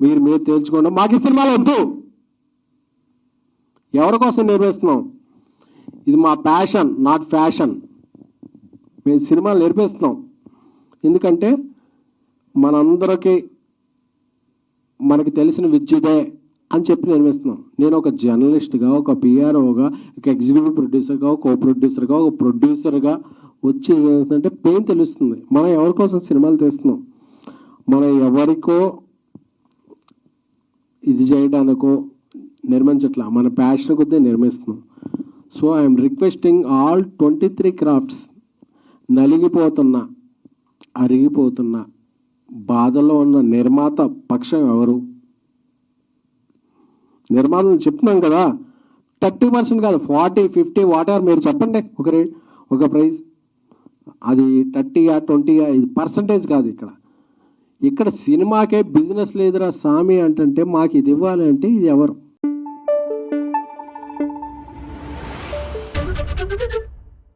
మీరు తేల్చుకోండి. మాకు ఈ సినిమాలు వద్దు. ఎవరి కోసం నేర్పిస్తున్నాం? ఇది మా ప్యాషన్, నాట్ ఫ్యాషన్. మేము సినిమాలు నేర్పిస్తున్నాం ఎందుకంటే మనందరికీ మనకి తెలిసిన విద్యుదే అని చెప్పి నిర్మిస్తున్నాం. నేను ఒక జర్నలిస్ట్గా, ఒక పిఆర్ఓగా, ఒక ఎగ్జిక్యూటివ్ ప్రొడ్యూసర్గా, ఒక కో ప్రొడ్యూసర్గా, ఒక ప్రొడ్యూసర్గా వచ్చి ఏమవుతుందంటే పెయిన్ తెలుస్తుంది. మనం ఎవరి కోసం సినిమాలు తీస్తున్నాం? మనం ఎవరికో ఇది చేయడానికో నిర్మించట్లా, మన ప్యాషన్ కొద్దీ నిర్మిస్తున్నాం. So I'm requesting all 23 crafts, నలిగిపోతున్న, అరిగిపోతున్న, బాధలో ఉన్న నిర్మాత పక్షం ఎవరు? నిర్మాతలు చెప్తున్నాం కదా, 30% కాదు, 40, 50 వాటెవర్ మీరు చెప్పండి. ఒక ప్రైజ్, అది 30 20 ఇది పర్సంటేజ్ కాదు. ఇక్కడ సినిమాకే బిజినెస్ లేదురా సామి అంటే మాకు ఇది ఇవ్వాలి అంటే ఇది ఎవరు?